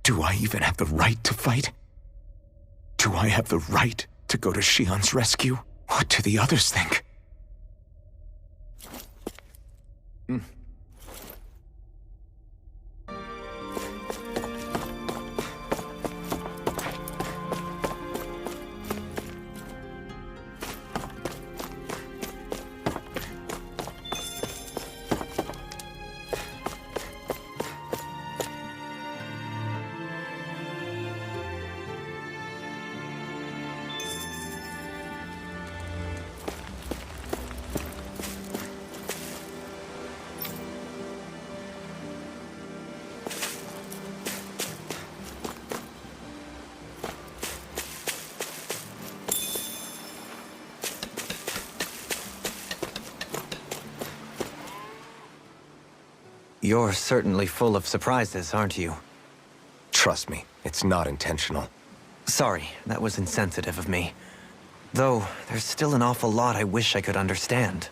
Do I even have the right to fight? Do I have the right to go to Shion's rescue? What do the others think? You're certainly full of surprises, aren't you? Trust me, it's not intentional. Sorry, that was insensitive of me. Though, there's still an awful lot I wish I could understand.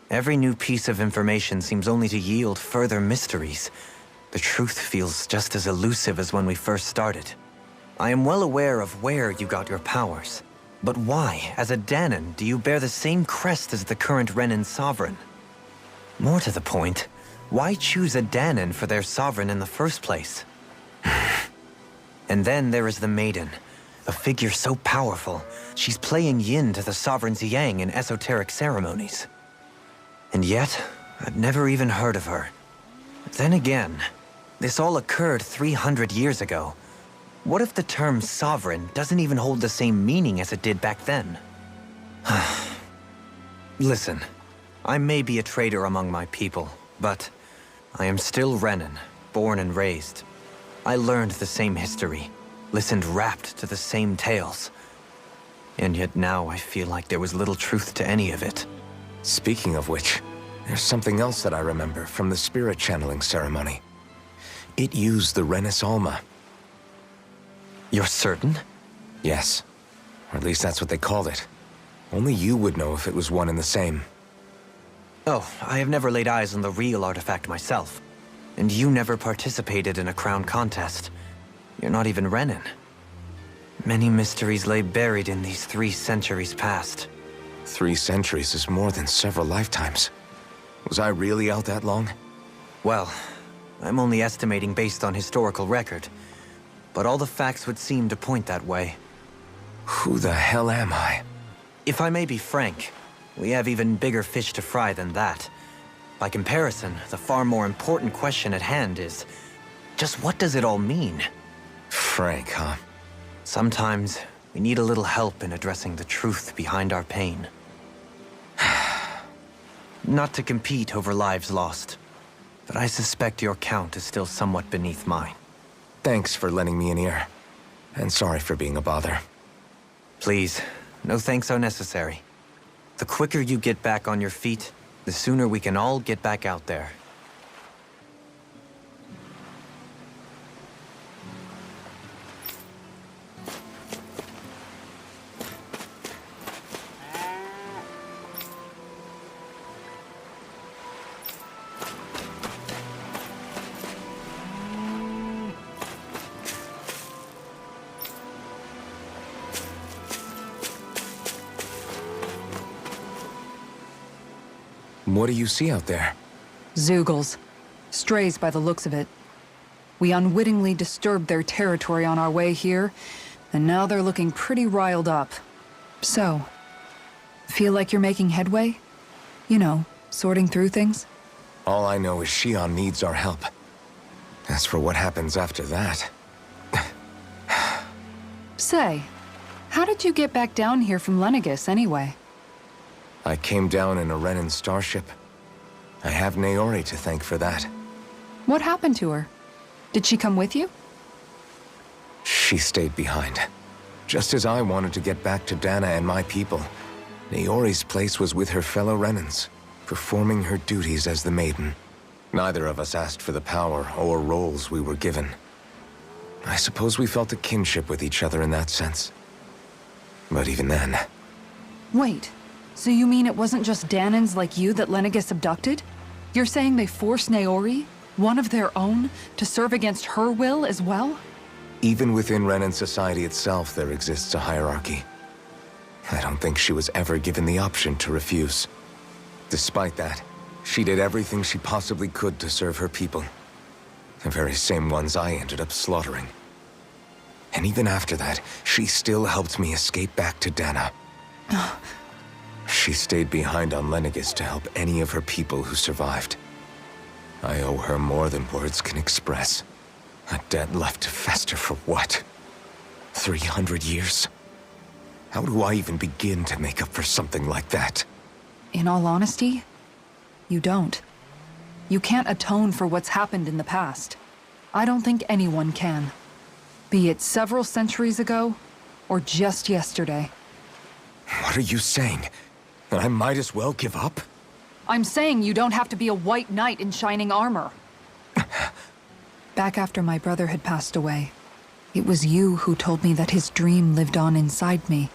Every new piece of information seems only to yield further mysteries. The truth feels just as elusive as when we first started. I am well aware of where you got your powers. But why, as a Danon, do you bear the same crest as the current Renan sovereign? More to the point, why choose a Danon for their sovereign in the first place? And then there is the Maiden, a figure so powerful, she's playing yin to the sovereign's yang in esoteric ceremonies. And yet, I've never even heard of her. Then again, this all occurred 300 years ago. What if the term sovereign doesn't even hold the same meaning as it did back then? Listen, I may be a traitor among my people, but I am still Renan, born and raised. I learned the same history, listened rapt to the same tales. And yet now I feel like there was little truth to any of it. Speaking of which, there's something else that I remember from the spirit channeling ceremony. It used the Renis Alma. You're certain? Yes. Or at least that's what they called it. Only you would know if it was one and the same. Oh, I have never laid eyes on the real artifact myself. And you never participated in a crown contest. You're not even Renan. Many mysteries lay buried in these 3 centuries past. 3 centuries is more than several lifetimes. Was I really out that long? Well, I'm only estimating based on historical record. But all the facts would seem to point that way. Who the hell am I? If I may be frank, we have even bigger fish to fry than that. By comparison, the far more important question at hand is, just what does it all mean? Frank, huh? Sometimes, we need a little help in addressing the truth behind our pain. Not to compete over lives lost, but I suspect your count is still somewhat beneath mine. Thanks for lending me an ear. And sorry for being a bother. Please, no thanks are necessary. The quicker you get back on your feet, the sooner we can all get back out there. What do you see out there? Zeugles. Strays by the looks of it. We unwittingly disturbed their territory on our way here, and now they're looking pretty riled up. So, feel like you're making headway? You know, sorting through things? All I know is Shion needs our help. As for what happens after that... Say, how did you get back down here from Lenegis, anyway? I came down in a Renan starship. I have Naori to thank for that. What happened to her? Did she come with you? She stayed behind. Just as I wanted to get back to Dana and my people, Naori's place was with her fellow Renans, performing her duties as the Maiden. Neither of us asked for the power or roles we were given. I suppose we felt a kinship with each other in that sense. But even then... Wait, so you mean it wasn't just Danans like you that Lenegis abducted? You're saying they forced Naori, one of their own, to serve against her will as well? Even within Renan society itself, there exists a hierarchy. I don't think she was ever given the option to refuse. Despite that, she did everything she possibly could to serve her people. The very same ones I ended up slaughtering. And even after that, she still helped me escape back to Dana. She stayed behind on Lenegis to help any of her people who survived. I owe her more than words can express. A debt left to fester for what? 300 years? How do I even begin to make up for something like that? In all honesty, you don't. You can't atone for what's happened in the past. I don't think anyone can. Be it several centuries ago, or just yesterday. What are you saying? That I might as well give up? I'm saying you don't have to be a white knight in shining armor. Back after my brother had passed away, it was you who told me that his dream lived on inside me.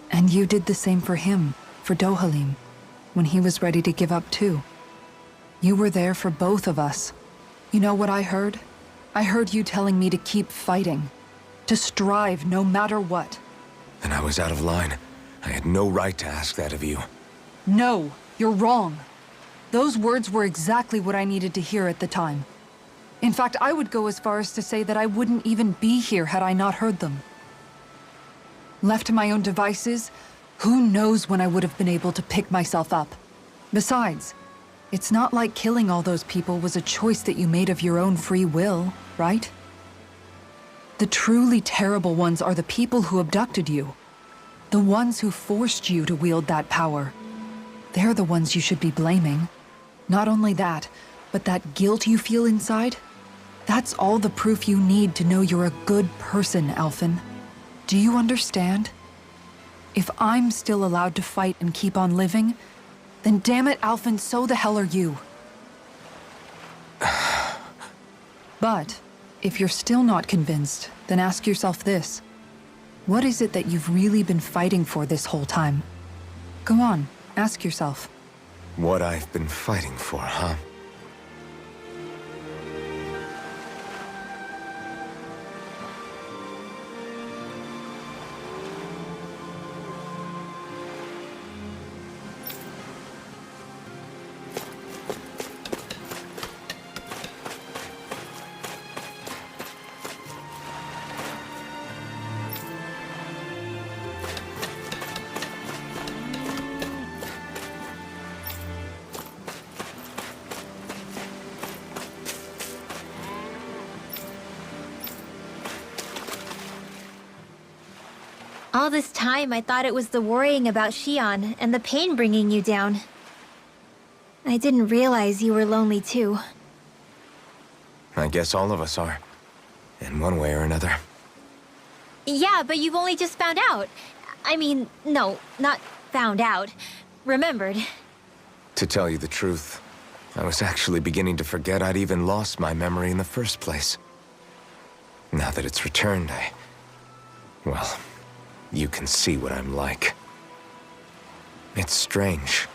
And you did the same for him, for Dohalim, when he was ready to give up too. You were there for both of us. You know what I heard? I heard you telling me to keep fighting, to strive no matter what. And I was out of line. I had no right to ask that of you. No, you're wrong. Those words were exactly what I needed to hear at the time. In fact, I would go as far as to say that I wouldn't even be here had I not heard them. Left to my own devices, who knows when I would have been able to pick myself up. Besides, it's not like killing all those people was a choice that you made of your own free will, right? The truly terrible ones are the people who abducted you. The ones who forced you to wield that power. They're the ones you should be blaming. Not only that, but that guilt you feel inside, that's all the proof you need to know you're a good person, Alphen. Do you understand? If I'm still allowed to fight and keep on living, then damn it, Alphen, so the hell are you. But, if you're still not convinced, then ask yourself this. What is it that you've really been fighting for this whole time? Go on, ask yourself. What I've been fighting for, huh? All this time, I thought it was the worrying about Shion and the pain bringing you down. I didn't realize you were lonely too. I guess all of us are. In one way or another. Yeah, but you've only just found out. I mean, no, not found out. Remembered. To tell you the truth, I was actually beginning to forget I'd even lost my memory in the first place. Now that it's returned, well, you can see what I'm like. It's strange.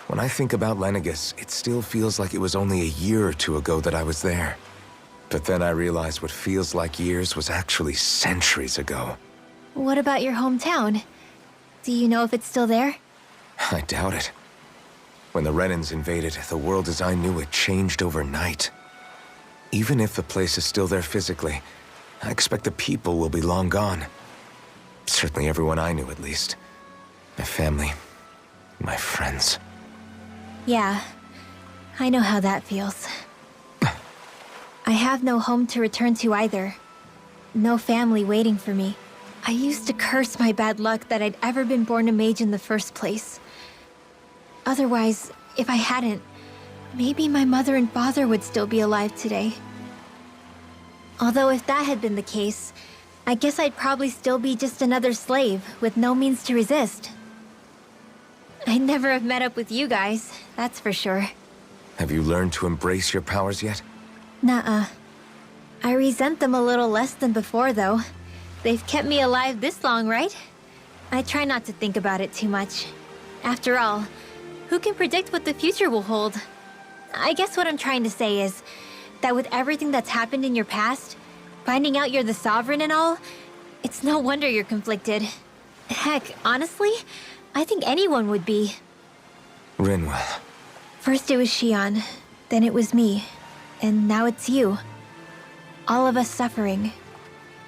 When I think about Lenegis, it still feels like it was only a year or two ago that I was there. But then I realized what feels like years was actually centuries ago. What about your hometown? Do you know if it's still there? I doubt it. When the Renans invaded, the world as I knew it changed overnight. Even if the place is still there physically, I expect the people will be long gone. Certainly everyone I knew, at least. My family, my friends. Yeah, I know how that feels. I have no home to return to either. No family waiting for me. I used to curse my bad luck that I'd ever been born a mage in the first place. Otherwise, if I hadn't, maybe my mother and father would still be alive today. Although if that had been the case, I guess I'd probably still be just another slave with no means to resist. I'd never have met up with you guys, that's for sure. Have you learned to embrace your powers yet? Nuh-uh. I resent them a little less than before, though. They've kept me alive this long, right? I try not to think about it too much. After all, who can predict what the future will hold? I guess what I'm trying to say is that with everything that's happened in your past, Finding out you're the Sovereign and all, it's no wonder you're conflicted. Heck, honestly, I think anyone would be. Rinwell. First it was Shion, then it was me, and now it's you. All of us suffering,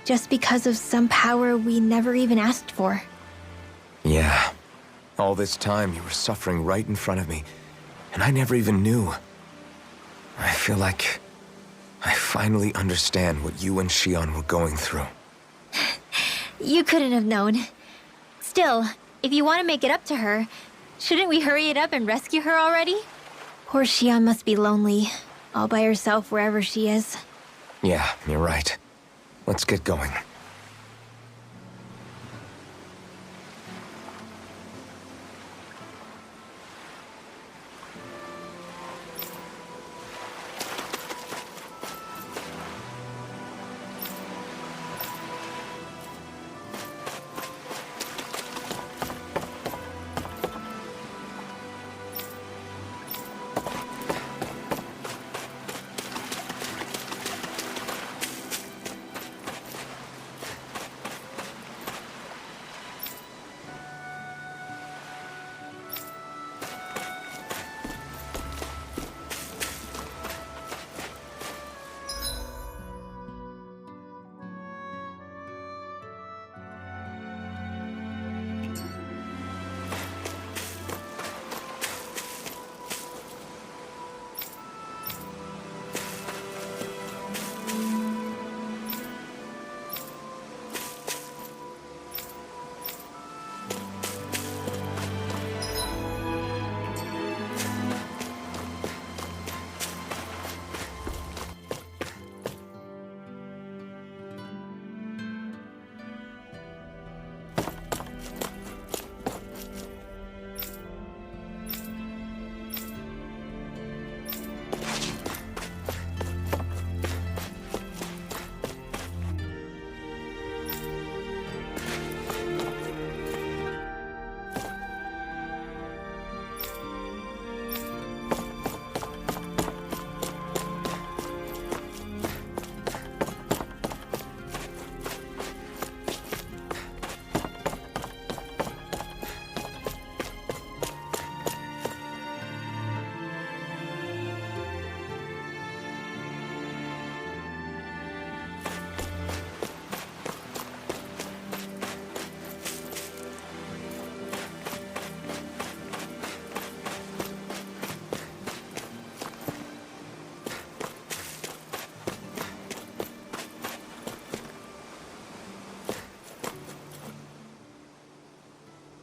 just because of some power we never even asked for. Yeah. All this time you were suffering right in front of me, and I never even knew. I feel like I finally understand what you and Shion were going through. You couldn't have known. Still, if you want to make it up to her, shouldn't we hurry it up and rescue her already? Poor Shion must be lonely, all by herself wherever she is. Yeah, you're right. Let's get going.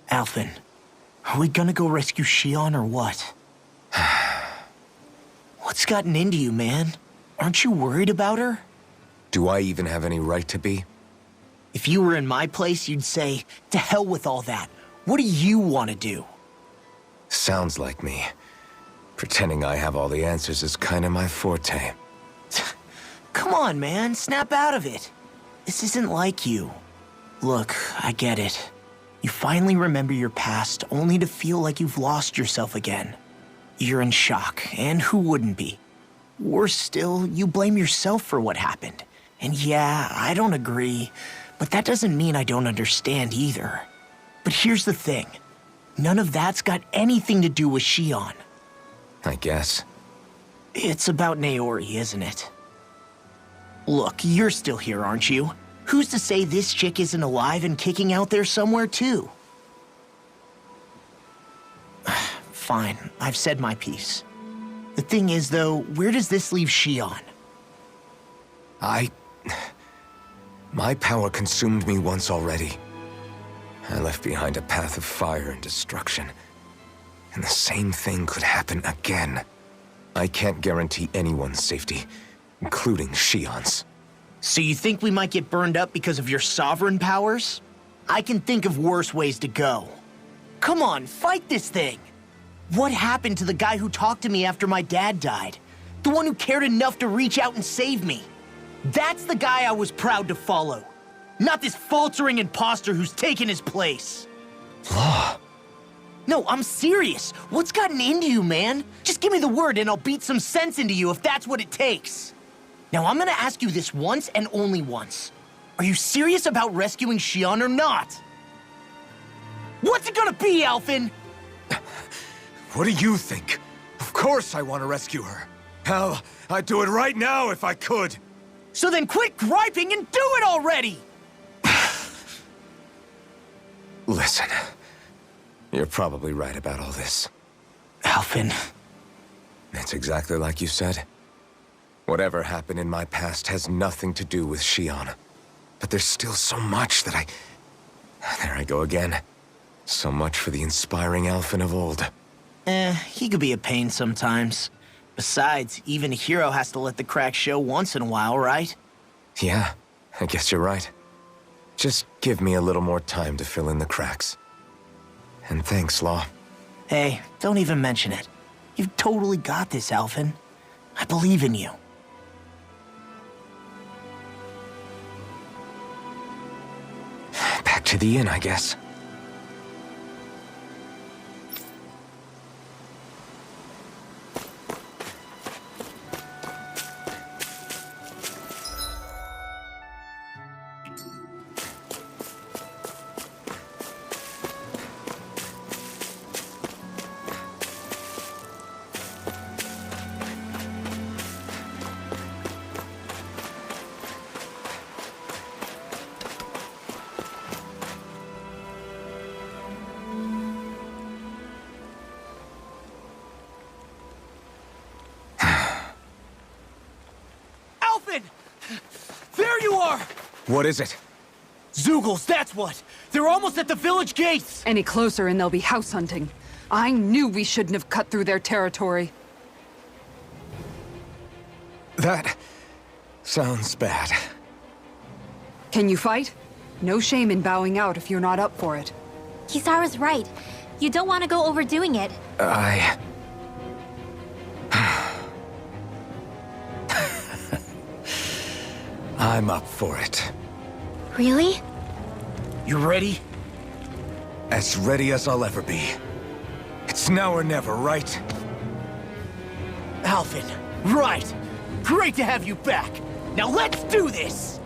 Alphen, are we gonna go rescue Shion or what? What's gotten into you, man? Aren't you worried about her? Do I even have any right to be? If you were in my place, you'd say, to hell with all that. What do you want to do? Sounds like me. Pretending I have all the answers is kinda my forte. Come on, man, snap out of it. This isn't like you. Look, I get it. You finally remember your past, only to feel like you've lost yourself again. You're in shock, and who wouldn't be? Worse still, you blame yourself for what happened. And yeah, I don't agree, but that doesn't mean I don't understand either. But here's the thing. None of that's got anything to do with Shion. I guess. It's about Naori, isn't it? Look, you're still here, aren't you? Who's to say this chick isn't alive and kicking out there somewhere, too? Fine, I've said my piece. The thing is, though, where does this leave Shion? My power consumed me once already. I left behind a path of fire and destruction. And the same thing could happen again. I can't guarantee anyone's safety, including Shion's. So you think we might get burned up because of your sovereign powers? I can think of worse ways to go. Come on, fight this thing! What happened to the guy who talked to me after my dad died? The one who cared enough to reach out and save me? That's the guy I was proud to follow. Not this faltering imposter who's taken his place. Law. No, I'm serious. What's gotten into you, man? Just give me the word and I'll beat some sense into you if that's what it takes. Now I'm gonna ask you this once and only once. Are you serious about rescuing Xion or not? What's it gonna be, Alphen? What do you think? Of course I want to rescue her. Hell, I'd do it right now if I could. So then quit griping and do it already! Listen, you're probably right about all this. Alphen. It's exactly like you said. Whatever happened in my past has nothing to do with Xion. But there's still so much that There I go again. So much for the inspiring Alphen of old. He could be a pain sometimes. Besides, even a hero has to let the cracks show once in a while, right? Yeah, I guess you're right. Just give me a little more time to fill in the cracks. And thanks, Law. Hey, don't even mention it. You've totally got this, Alphen. I believe in you. Back to the inn, I guess. There you are! What is it? Zeugles, that's what! They're almost at the village gates! Any closer and they'll be house hunting. I knew we shouldn't have cut through their territory. That sounds bad. Can you fight? No shame in bowing out if you're not up for it. Kisara's right. You don't want to go overdoing it. I'm up for it. Really? You ready? As ready as I'll ever be. It's now or never, right? Alphen, right! Great to have you back! Now let's do this!